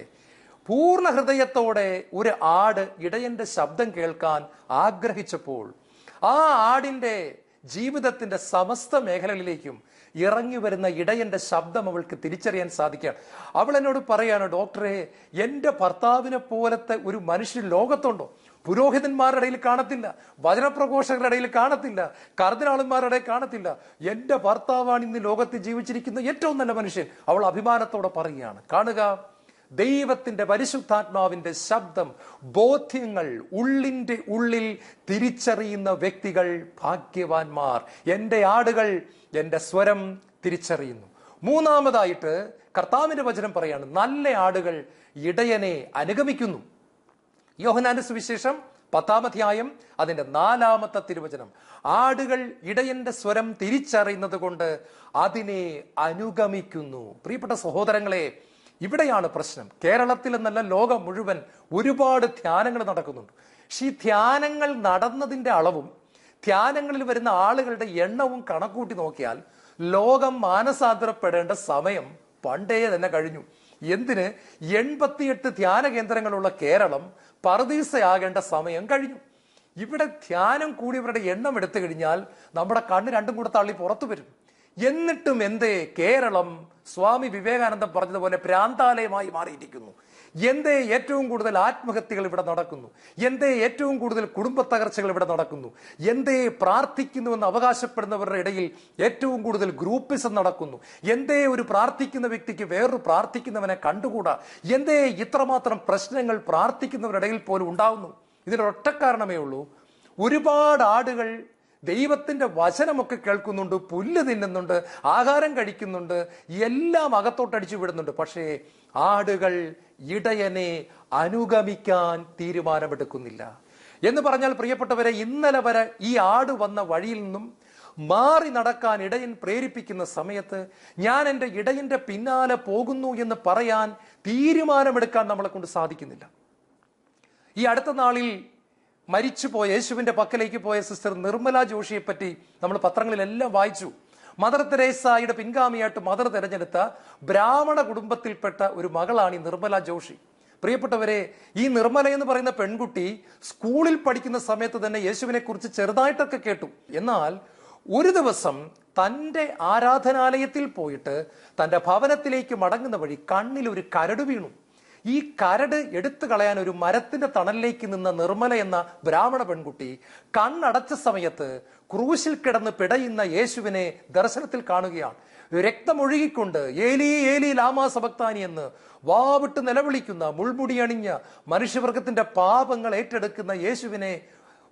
പൂർണ്ണ ഹൃദയത്തോടെ ഒരു ആട് ഇടയന്റെ ശബ്ദം കേൾക്കാൻ ആഗ്രഹിച്ചപ്പോൾ ആ ആടിന്റെ ജീവിതത്തിന്റെ സമസ്ത മേഖലകളിലേക്കും ഇറങ്ങി വരുന്ന ഇടയന്റെ ശബ്ദം അവൾക്ക് തിരിച്ചറിയാൻ സാധിക്കുകയാണ്. അവൾ എന്നോട് പറയാണ്, ഡോക്ടറെ, എന്റെ ഭർത്താവിനെ പോലത്തെ ഒരു മനുഷ്യൻ ലോകത്തുണ്ടോ? പുരോഹിതന്മാരുടെ ഇടയിൽ കാണത്തില്ല, വചനപ്രഘോഷകരുടെ ഇടയിൽ കാണത്തില്ല, കർദിനാളന്മാരുടെ ഇടയിൽ കാണത്തില്ല. എന്റെ ഭർത്താവാണ് ഇന്ന് ലോകത്ത് ജീവിച്ചിരിക്കുന്ന ഏറ്റവും നല്ല മനുഷ്യൻ. അവൾ അഭിമാനത്തോടെ പറയുകയാണ്. കാണുക, ദൈവത്തിന്റെ പരിശുദ്ധാത്മാവിന്റെ ശബ്ദം, ബോധ്യങ്ങൾ ഉള്ളിന്റെ ഉള്ളിൽ തിരിച്ചറിയുന്ന വ്യക്തികൾ ഭാഗ്യവാന്മാർ. എന്റെ ആടുകൾ എന്റെ സ്വരം തിരിച്ചറിയുന്നു. മൂന്നാമതായിട്ട് കർത്താവിന്റെ വചനം പറയാണ്, നല്ല ആടുകൾ ഇടയനെ അനുഗമിക്കുന്നു. യോഹന്നാന്റെ സുവിശേഷം 10-ാം അധ്യായം അതിന്റെ 4-ാമത്തെ തിരുവചനം, ആടുകൾ ഇടയന്റെ സ്വരം തിരിച്ചറിയുന്നത് കൊണ്ട് അതിനെ അനുഗമിക്കുന്നു. പ്രിയപ്പെട്ട സഹോദരങ്ങളെ, ഇവിടെയാണ് പ്രശ്നം. കേരളത്തിൽ എന്നല്ല, ലോകം മുഴുവൻ ഒരുപാട് ധ്യാനങ്ങൾ നടക്കുന്നുണ്ട്. പക്ഷെ ഈ ധ്യാനങ്ങൾ നടന്നതിന്റെ അളവും ധ്യാനങ്ങളിൽ വരുന്ന ആളുകളുടെ എണ്ണവും കണക്കൂട്ടി നോക്കിയാൽ ലോകം മാനസാന്തരപ്പെടേണ്ട സമയം പണ്ടേ തന്നെ കഴിഞ്ഞു. എന്തിന്? 88 ധ്യാന കേന്ദ്രങ്ങളുള്ള കേരളം പറുദീസയാകേണ്ട സമയം കഴിഞ്ഞു. ഇവിടെ ധ്യാനം കൂടിയവരുടെ എണ്ണം എടുത്തു കഴിഞ്ഞാൽ നമ്മുടെ കണ്ണ് രണ്ടും കൂടെ തള്ളി പുറത്തു വരും. എന്നിട്ടും എന്തേ കേരളം സ്വാമി വിവേകാനന്ദൻ പറഞ്ഞതുപോലെ പ്രാന്താലയമായി മാറിയിരിക്കുന്നു? എന്തേ ഏറ്റവും കൂടുതൽ ആത്മഹത്യകൾ ഇവിടെ നടക്കുന്നു? എന്തേ ഏറ്റവും കൂടുതൽ കുടുംബ തകർച്ചകൾ ഇവിടെ നടക്കുന്നു? എന്തേ പ്രാർത്ഥിക്കുന്നുവെന്ന് അവകാശപ്പെടുന്നവരുടെ ഇടയിൽ ഏറ്റവും കൂടുതൽ ഗ്രൂപ്പിസം നടക്കുന്നു? എന്തേ ഒരു പ്രാർത്ഥിക്കുന്ന വ്യക്തിക്ക് വേറൊരു പ്രാർത്ഥിക്കുന്നവനെ കണ്ടുകൂടാ? എന്തേ ഇത്രമാത്രം പ്രശ്നങ്ങൾ പ്രാർത്ഥിക്കുന്നവരുടെ ഇടയിൽ പോലും ഉണ്ടാവുന്നു? ഇതിനൊരൊറ്റ കാരണമേ ഉള്ളൂ. ഒരുപാട് ആടുകൾ ദൈവത്തിന്റെ വചനമൊക്കെ കേൾക്കുന്നുണ്ട്, പുല്ല് തിന്നുന്നുണ്ട്, ആഹാരം കഴിക്കുന്നുണ്ട്, എല്ലാം അകത്തോട്ടടിച്ചു വിടുന്നുണ്ട്. പക്ഷേ ആടുകൾ ഇടയനെ അനുഗമിക്കാൻ തീരുമാനമെടുക്കുന്നില്ല. എന്ന് പറഞ്ഞാൽ പ്രിയപ്പെട്ടവരെ, ഇന്നലെ വരെ ഈ ആട് വന്ന വഴിയിൽ നിന്നും മാറി നടക്കാൻ ഇടയൻ പ്രേരിപ്പിക്കുന്ന സമയത്ത് ഞാൻ എൻ്റെ ഇടയന്റെ പിന്നാലെ പോകുന്നു എന്ന് പറയാൻ തീരുമാനമെടുക്കാൻ നമ്മളെ കൊണ്ട് സാധിക്കുന്നില്ല. ഈ അടുത്ത നാളിൽ മരിച്ചുപോയ യേശുവിന്റെ പക്കലേക്ക് പോയ സിസ്റ്റർ നിർമ്മല ജോഷിയെ പറ്റി നമ്മൾ പത്രങ്ങളിലെല്ലാം വായിച്ചു. മദർ തെരേസയുടെ പിൻഗാമിയായിട്ട് മദർ തെരഞ്ഞെടുത്ത ബ്രാഹ്മണ കുടുംബത്തിൽപ്പെട്ട ഒരു മകളാണ് ഈ നിർമ്മല ജോഷി. പ്രിയപ്പെട്ടവരെ, ഈ നിർമ്മല എന്ന് പറയുന്ന പെൺകുട്ടി സ്കൂളിൽ പഠിക്കുന്ന സമയത്ത് തന്നെ യേശുവിനെ കുറിച്ച് ചെറുതായിട്ടൊക്കെ കേട്ടു. എന്നാൽ ഒരു ദിവസം തൻ്റെ ആരാധനാലയത്തിൽ പോയിട്ട് തൻ്റെ ഭവനത്തിലേക്ക് മടങ്ങുന്ന വഴി കണ്ണിൽ ഒരു കരട് വീണു. ഈ കരട് എടുത്തു കളയാൻ ഒരു മരത്തിന്റെ തണലിലേക്ക് നിന്ന നിർമ്മല എന്ന ബ്രാഹ്മണ പെൺകുട്ടി കണ്ണടച്ച സമയത്ത് ക്രൂശിൽ കിടന്ന് പിടയുന്ന യേശുവിനെ ദർശനത്തിൽ കാണുകയാണ്. രക്തമൊഴുകിക്കൊണ്ട് ഏലി ഏലി ലാമാ സബക്താനി എന്ന് വാവിട്ട് നിലവിളിക്കുന്ന മുൾമുടി അണിഞ്ഞ മനുഷ്യവർഗത്തിന്റെ പാപങ്ങൾ ഏറ്റെടുക്കുന്ന യേശുവിനെ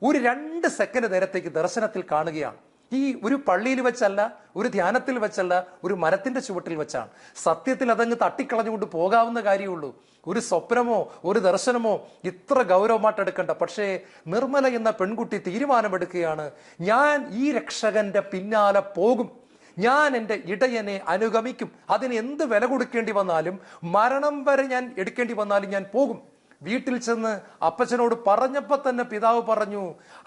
ഒരു 2 സെക്കൻഡ് നേരത്തേക്ക് ദർശനത്തിൽ കാണുകയാണ്. ഈ ഒരു പള്ളിയിൽ വെച്ചല്ല, ഒരു ധ്യാനത്തിൽ വെച്ചല്ല, ഒരു മരത്തിന്റെ ചുവട്ടിൽ വെച്ചാണ്. സത്യത്തിൽ അതങ്ങ് തട്ടിക്കളഞ്ഞുകൊണ്ട് പോകാവുന്ന കാര്യമുള്ളൂ. ഒരു സ്വപ്നമോ ഒരു ദർശനമോ ഇത്ര ഗൗരവമായിട്ടെടുക്കണ്ട. പക്ഷേ നിർമ്മല എന്ന പെൺകുട്ടി തീരുമാനമെടുക്കുകയാണ്, ഞാൻ ഈ രക്ഷകന്റെ പിന്നാലെ പോകും, ഞാൻ എൻ്റെ ഇടയനെ അനുഗമിക്കും, അതിന് എന്ത് വില കൊടുക്കേണ്ടി വന്നാലും, മരണം വരെ ഞാൻ എടുക്കേണ്ടി വന്നാലും ഞാൻ പോകും. വീട്ടിൽ ചെന്ന് അപ്പച്ചനോട് പറഞ്ഞപ്പോൾ തന്നെ പിതാവ് പറഞ്ഞു,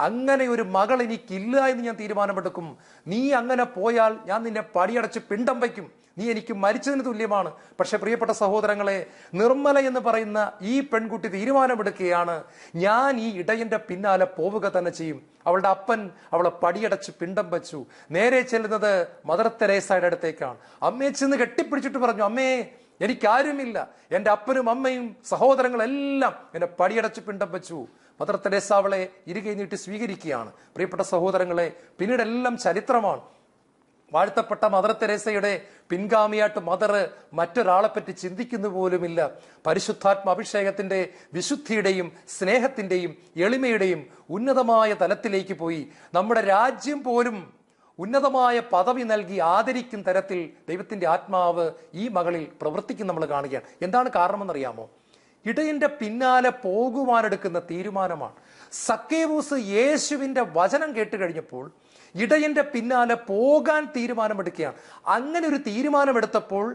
അങ്ങനെ ഒരു മകൾ എനിക്കില്ല എന്ന് ഞാൻ തീരുമാനമെടുക്കും. നീ അങ്ങനെ പോയാൽ ഞാൻ നിന്നെ പടിയടച്ച് പിണ്ടം വയ്ക്കും, നീ എനിക്ക് മരിച്ചതിന് തുല്യമാണ്. പക്ഷെ പ്രിയപ്പെട്ട സഹോദരങ്ങളെ, നിർമ്മല എന്ന് പറയുന്ന ഈ പെൺകുട്ടി തീരുമാനമെടുക്കുകയാണ്, ഞാൻ ഈ ഇടയന്റെ പിന്നാലെ പോവുക തന്നെ ചെയ്യും. അവളുടെ അപ്പൻ അവളെ പടിയടച്ച് പിണ്ടം വെച്ചു. നേരെ ചെല്ലുന്നത് മദർ തെരേസയുടെ അടുത്തേക്കാണ്. അമ്മയെ ചെന്ന് കെട്ടിപ്പിടിച്ചിട്ട് പറഞ്ഞു, അമ്മേ എനിക്കാരുമില്ല, എൻ്റെ അപ്പനും അമ്മയും സഹോദരങ്ങളെല്ലാം എന്നെ പടിയടച്ച് പിണ്ടം വെച്ചു. മദർ തെരേസ അവളെ ഇരുകൈ നീട്ടി സ്വീകരിക്കുകയാണ്. പ്രിയപ്പെട്ട സഹോദരങ്ങളെ, പിന്നീടെല്ലാം ചരിത്രമാണ്. വാഴ്ത്തപ്പെട്ട മദർ തെരേസയുടെ പിൻഗാമിയായിട്ട് മദർ മറ്റൊരാളെ പറ്റി ചിന്തിക്കുന്നു പോലുമില്ല. പരിശുദ്ധാത്മ അഭിഷേകത്തിന്റെ വിശുദ്ധിയുടെയും സ്നേഹത്തിന്റെയും എളിമയുടെയും ഉന്നതമായ തലത്തിലേക്ക് പോയി. നമ്മുടെ രാജ്യം പോലും ഉന്നതമായ പദവി നൽകി ആദരിക്കും തരത്തിൽ ദൈവത്തിന്റെ ആത്മാവ് ഈ മകളിൽ പ്രവർത്തിക്കും നമ്മൾ കാണുകയാണ്. എന്താണ് കാരണമെന്നറിയാമോ? ഇടയന്റെ പിന്നാലെ പോകുവാനെടുക്കുന്ന തീരുമാനമാണ്. സക്കേവൂസ് യേശുവിന്റെ വചനം കേട്ട് കഴിഞ്ഞപ്പോൾ ഇടയന്റെ പിന്നാലെ പോകാൻ തീരുമാനമെടുക്കുകയാണ്. അങ്ങനെ ഒരു തീരുമാനമെടുത്തപ്പോൾ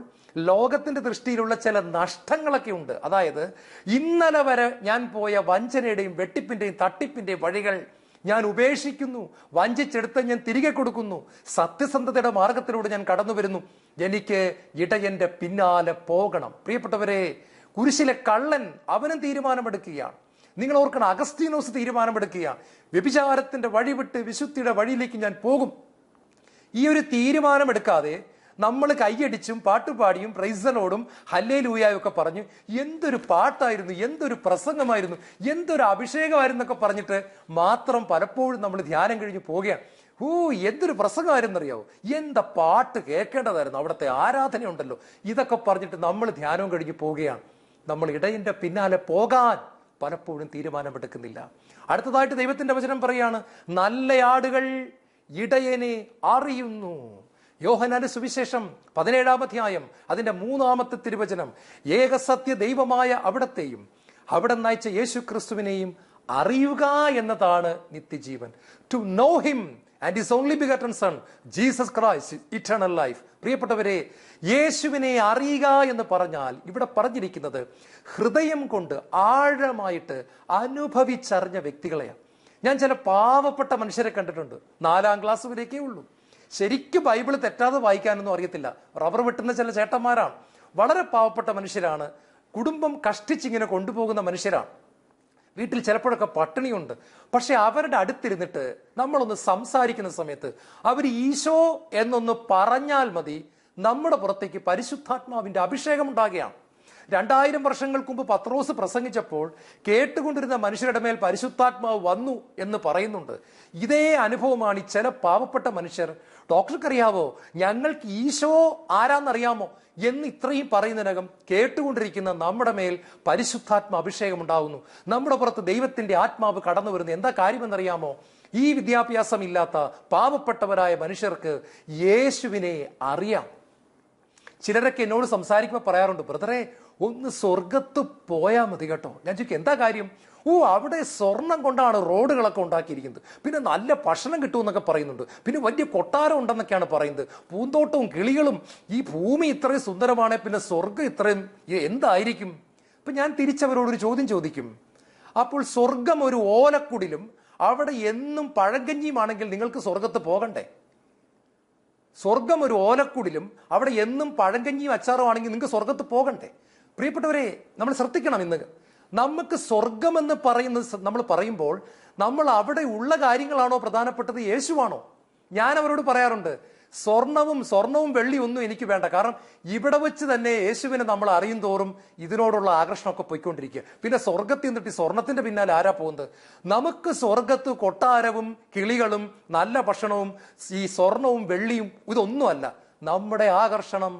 ലോകത്തിന്റെ ദൃഷ്ടിയിലുള്ള ചില നഷ്ടങ്ങളൊക്കെ ഉണ്ട്. അതായത്, ഇന്നലെ വരെ ഞാൻ പോയ വഞ്ചനയുടെയും വെട്ടിപ്പിന്റെയും തട്ടിപ്പിന്റെയും വഴികൾ ഞാൻ ഉപേക്ഷിക്കുന്നു, വഞ്ചിച്ചെടുത്ത് ഞാൻ തിരികെ കൊടുക്കുന്നു, സത്യസന്ധതയുടെ മാർഗത്തിലൂടെ ഞാൻ കടന്നു വരുന്നു, എനിക്ക് ഇടയന്റെ പിന്നാലെ പോകണം. പ്രിയപ്പെട്ടവരെ, കുരിശിലെ കള്ളൻ അവനും തീരുമാനമെടുക്കുകയാണ്. നിങ്ങൾ ഓർക്കണം, അഗസ്തീനോസ് തീരുമാനമെടുക്കുകയാണ്, വ്യഭിചാരത്തിന്റെ വഴി വിട്ട് വിശുദ്ധിയുടെ വഴിയിലേക്ക് ഞാൻ പോകും. ഈ ഒരു തീരുമാനമെടുക്കാതെ നമ്മൾ കൈയടിച്ചും പാട്ടുപാടിയും പ്രൈസലോടും ഹല്ലേലൂയായും ഒക്കെ പറഞ്ഞു, എന്തൊരു പാട്ടായിരുന്നു, എന്തൊരു പ്രസംഗമായിരുന്നു, എന്തൊരു അഭിഷേകമായിരുന്നൊക്കെ പറഞ്ഞിട്ട് മാത്രം പലപ്പോഴും നമ്മൾ ധ്യാനം കഴിഞ്ഞ് പോവുകയാണ്. എന്തൊരു പ്രസംഗമായിരുന്നറിയാവോ, എന്താ പാട്ട് കേൾക്കേണ്ടതായിരുന്നു, അവിടുത്തെ ആരാധന ഉണ്ടല്ലോ, ഇതൊക്കെ പറഞ്ഞിട്ട് നമ്മൾ ധ്യാനവും കഴിഞ്ഞ് പോവുകയാണ്. നമ്മൾ ഇടയന്റെ പിന്നാലെ പോകാൻ പലപ്പോഴും തീരുമാനമെടുക്കുന്നില്ല. അടുത്തതായിട്ട് ദൈവത്തിന്റെ വചനം പറയാണ്, നല്ല ആടുകൾ ഇടയനെ അറിയുന്നു. യോഹന്നാന്റെ സുവിശേഷം 17-ാം അധ്യായം അതിന്റെ 3-ാമത്തെ തിരുവചനം, ഏകസത്യ ദൈവമായ അവിടത്തെയും അവിടെ നയിച്ച യേശു ക്രിസ്തുവിനെയും അറിയുക എന്നതാണ് നിത്യജീവൻ. To know him and his only begotten son Jesus Christ, eternal life. പ്രിയപ്പെട്ടവരെ, യേശുവിനെ അറിയുക എന്ന് പറഞ്ഞാൽ ഇവിടെ പറഞ്ഞിരിക്കുന്നത് ഹൃദയം കൊണ്ട് ആഴമായിട്ട് അനുഭവിച്ചറിഞ്ഞ വ്യക്തികളെയാണ്. ഞാൻ ചില പാവപ്പെട്ട മനുഷ്യരെ കണ്ടിട്ടുണ്ട്, 4-ാം ക്ലാസ് വരെയൊക്കെ ഉള്ളൂ, ശരിക്കും ബൈബിൾ തെറ്റാതെ വായിക്കാനൊന്നും അറിയത്തില്ല, റബ്ബർ വെട്ടുന്ന ചില ചേട്ടന്മാരാണ്, വളരെ പാവപ്പെട്ട മനുഷ്യരാണ്, കുടുംബം കഷ്ടിച്ചിങ്ങനെ കൊണ്ടുപോകുന്ന മനുഷ്യരാണ്, വീട്ടിൽ ചിലപ്പോഴൊക്കെ പട്ടിണിയുണ്ട്. പക്ഷെ അവരുടെ അടുത്തിരുന്നിട്ട് നമ്മളൊന്ന് സംസാരിക്കുന്ന സമയത്ത് അവർ ഈശോ എന്നൊന്ന് പറഞ്ഞാൽ മതി, നമ്മുടെ പുറത്തേക്ക് പരിശുദ്ധാത്മാവിന്റെ അഭിഷേകം ഉണ്ടാകുകയാണ്. 2000 വർഷങ്ങൾക്ക് മുമ്പ് പത്രോസ് പ്രസംഗിച്ചപ്പോൾ കേട്ടുകൊണ്ടിരുന്ന മനുഷ്യരുടെ മേൽ പരിശുദ്ധാത്മാവ് വന്നു എന്ന് പറയുന്നുണ്ട്. ഇതേ അനുഭവമാണ് ഈ ചില പാവപ്പെട്ട മനുഷ്യർ, ഡോക്ടർക്കറിയാവോ, ഞങ്ങൾക്ക് ഈശോ ആരാന്നറിയാമോ എന്ന് ഇത്രയും പറയുന്നതിനകം കേട്ടുകൊണ്ടിരിക്കുന്ന നമ്മുടെ മേൽ പരിശുദ്ധാത്മ അഭിഷേകം ഉണ്ടാകുന്നു. നമ്മുടെ പുറത്ത് ദൈവത്തിന്റെ ആത്മാവ് കടന്നു വരുന്നു. എന്താ കാര്യമെന്നറിയാമോ? ഈ വിദ്യാഭ്യാസം ഇല്ലാത്ത പാവപ്പെട്ടവരായ മനുഷ്യർക്ക് യേശുവിനെ അറിയാം. ചിലരൊക്കെ എന്നോട് സംസാരിക്കുമ്പോൾ പറയാറുണ്ട്, ബ്രദറെ ഒന്ന് സ്വർഗത്ത് പോയാൽ മതി കേട്ടോ. ഞാൻ ചോദിക്കും, എന്താ കാര്യം? അവിടെ സ്വർണം കൊണ്ടാണ് റോഡുകളൊക്കെ ഉണ്ടാക്കിയിരിക്കുന്നത്, പിന്നെ നല്ല ഭക്ഷണം കിട്ടുമെന്നൊക്കെ പറയുന്നുണ്ട്, പിന്നെ വലിയ കൊട്ടാരം ഉണ്ടെന്നൊക്കെയാണ് പറയുന്നത്, പൂന്തോട്ടവും കിളികളും, ഈ ഭൂമി ഇത്രയും സുന്ദരമാണ്, പിന്നെ സ്വർഗം ഇത്രയും എന്തായിരിക്കും? അപ്പൊ ഞാൻ തിരിച്ചവരോടൊരു ചോദ്യം ചോദിക്കും, അപ്പോൾ സ്വർഗം ഒരു ഓലക്കുടിലും അവിടെ എന്നും പഴങ്കഞ്ഞിയുമാണെങ്കിൽ നിങ്ങൾക്ക് സ്വർഗത്ത് പോകണ്ടേ? സ്വർഗം ഒരു ഓലക്കുടിലും അവിടെ എന്നും പഴങ്കഞ്ഞിയും അച്ചാറും ആണെങ്കിൽ നിങ്ങൾക്ക് സ്വർഗത്ത് പോകണ്ടേ? പ്രിയപ്പെട്ടവരെ, നമ്മൾ ശ്രദ്ധിക്കണം. ഇന്ന് നമുക്ക് സ്വർഗമെന്ന് നമ്മൾ പറയുമ്പോൾ നമ്മൾ അവിടെ ഉള്ള കാര്യങ്ങളാണോ പ്രധാനപ്പെട്ടത്, യേശുവാണോ? ഞാൻ അവരോട് പറയാറുണ്ട്, സ്വർണവും വെള്ളിയും ഒന്നും എനിക്ക് വേണ്ട. കാരണം ഇവിടെ വെച്ച് തന്നെ യേശുവിനെ നമ്മൾ അറിയും തോറും ഇതിനോടുള്ള ആകർഷണമൊക്കെ പോയിക്കൊണ്ടിരിക്കുക. പിന്നെ സ്വർഗത്തിൽ നിന്നിട്ട് സ്വർണത്തിന്റെ പിന്നാലെ ആരാ പോകുന്നത്? നമുക്ക് സ്വർഗത്ത് കൊട്ടാരവും കിളികളും നല്ല ഭക്ഷണവും ഈ സ്വർണവും വെള്ളിയും ഇതൊന്നുമല്ല. നമ്മുടെ ആകർഷണം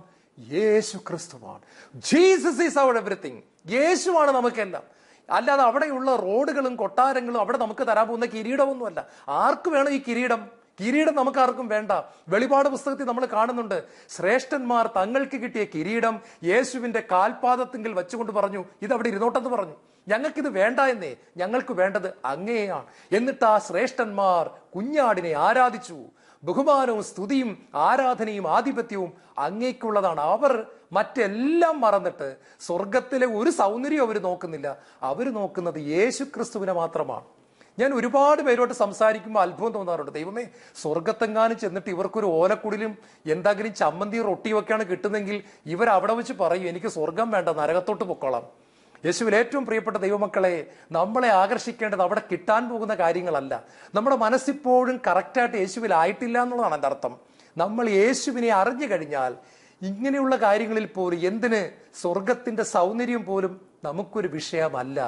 യേശു ക്രിസ്തുവാണ്. Jesus is our everything. യേശുവാണ് നമുക്കെല്ലാം. അല്ലാതെ അവിടെയുള്ള റോഡുകളും കൊട്ടാരങ്ങളും അവിടെ നമുക്ക് തരാൻ പോകുന്ന കിരീടമൊന്നുമല്ല. ആർക്ക് വേണം ഈ കിരീടം? കിരീടം നമുക്ക് ആർക്കും വേണ്ട. വെളിപാട് പുസ്തകത്തിൽ നമ്മൾ കാണുന്നുണ്ട്, ശ്രേഷ്ഠന്മാർ തങ്ങൾക്ക് കിട്ടിയ കിരീടം യേശുവിന്റെ കാൽപാദത്തിങ്കിൽ വെച്ചുകൊണ്ട് പറഞ്ഞു, ഇതവിടെ ഇരുന്നോട്ടെന്ന് പറഞ്ഞു. ഞങ്ങൾക്കിത് വേണ്ട എന്നേ, ഞങ്ങൾക്ക് വേണ്ടത് അങ്ങയെയാണ്. എന്നിട്ട് ആ ശ്രേഷ്ഠന്മാർ കുഞ്ഞാടിനെ ആരാധിച്ചു. ബഹുമാനവും സ്തുതിയും ആരാധനയും ആധിപത്യവും അങ്ങേക്കുള്ളതാണ്. അവർ മറ്റെല്ലാം മറന്നിട്ട് സ്വർഗത്തിലെ ഒരു സൗന്ദര്യം അവർ നോക്കുന്നില്ല. അവർ നോക്കുന്നത് യേശു ക്രിസ്തുവിനെ മാത്രമാണ്. ഞാൻ ഒരുപാട് പേരോട്ട് സംസാരിക്കുമ്പോൾ അത്ഭുതം തോന്നാറുണ്ട്. ദൈവമേ, സ്വർഗത്തെങ്ങാനും ചെന്നിട്ട് ഇവർക്കൊരു ഓലക്കുടിലും എന്തെങ്കിലും ചമ്മന്തി റൊട്ടിയൊക്കെയാണ് കിട്ടുന്നെങ്കിൽ ഇവർ അവിടെ വെച്ച് പറയും, എനിക്ക് സ്വർഗം വേണ്ട, നരകത്തോട്ട് പൊക്കോളാം. യേശുവിൽ ഏറ്റവും പ്രിയപ്പെട്ട ദൈവമക്കളെ, നമ്മളെ ആകർഷിക്കേണ്ടത് അവിടെ കിട്ടാൻ പോകുന്ന കാര്യങ്ങളല്ല. നമ്മുടെ മനസ്സിപ്പോഴും കറക്റ്റായിട്ട് യേശുവിൽ ആയിട്ടില്ല എന്നുള്ളതാണ് എൻ്റെ അർത്ഥം. നമ്മൾ യേശുവിനെ അറിഞ്ഞു കഴിഞ്ഞാൽ ഇങ്ങനെയുള്ള കാര്യങ്ങളിൽ പോലും, എന്തിന് സ്വർഗത്തിന്റെ സൗന്ദര്യം പോലും നമുക്കൊരു വിഷയമല്ല.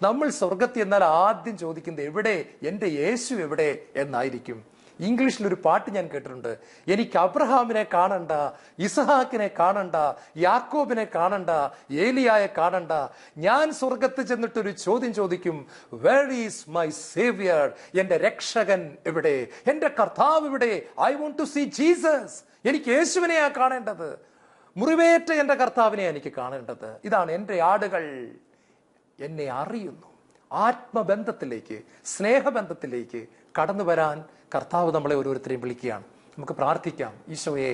നമ്മൾ സ്വർഗത്തിൽ എന്നാൽ ആദ്യം ചോദിക്കുന്നത് എവിടെ, എൻ്റെ യേശു എവിടെ എന്നായിരിക്കും. ഇംഗ്ലീഷിലൊരു പാട്ട് ഞാൻ കേട്ടിട്ടുണ്ട്, എനിക്ക് അബ്രഹാമിനെ കാണണ്ട, ഇസഹാക്കിനെ കാണണ്ട, യാക്കോബിനെ കാണണ്ട, ഏലിയായെ കാണണ്ട, ഞാൻ സ്വർഗത്ത് ചെന്നിട്ടൊരു ചോദ്യം ചോദിക്കും, വേർ ഈസ് മൈ സേവിയർ? എൻ്റെ രക്ഷകൻ എവിടെ? എൻ്റെ കർത്താവ് എവിടെ? I want to see Jesus. എനിക്ക് യേശുവിനെയാ കാണേണ്ടത്. മുറിവേറ്റ എൻ്റെ കർത്താവിനെ എനിക്ക് കാണേണ്ടത്. ഇതാണ് എൻ്റെ ആടുകൾ എന്നെ അറിയുന്നു. ആത്മബന്ധത്തിലേക്ക്, സ്നേഹബന്ധത്തിലേക്ക് കടന്നു വരാൻ കർത്താവ് നമ്മളെ ഓരോരുത്തരെയും വിളിക്കുകയാണ്. നമുക്ക് പ്രാർത്ഥിക്കാം. ഈശോയെ,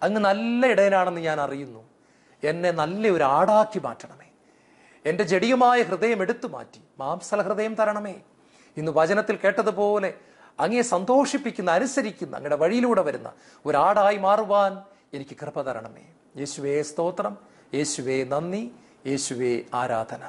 അങ്ങ് നല്ല ഇടയനാണെന്ന് ഞാൻ അറിയുന്നു. എന്നെ നല്ല ഒരു ആടാക്കി മാറ്റണമേ. എൻ്റെ ജഡികമായ ഹൃദയം എടുത്തു മാറ്റി മാംസല ഹൃദയം തരണമേ. ഇന്ന് വചനത്തിൽ കേട്ടതുപോലെ അങ്ങയെ സന്തോഷിപ്പിക്കുന്ന, അനുസരിക്കുന്ന, അങ്ങയുടെ വഴിയിലൂടെ വരുന്ന ഒരാടായി മാറുവാൻ എനിക്ക് കൃപ തരണമേ. യേശുവേ സ്തോത്രം, യേശുവേ നന്ദി, യേശുവേ ആരാധന.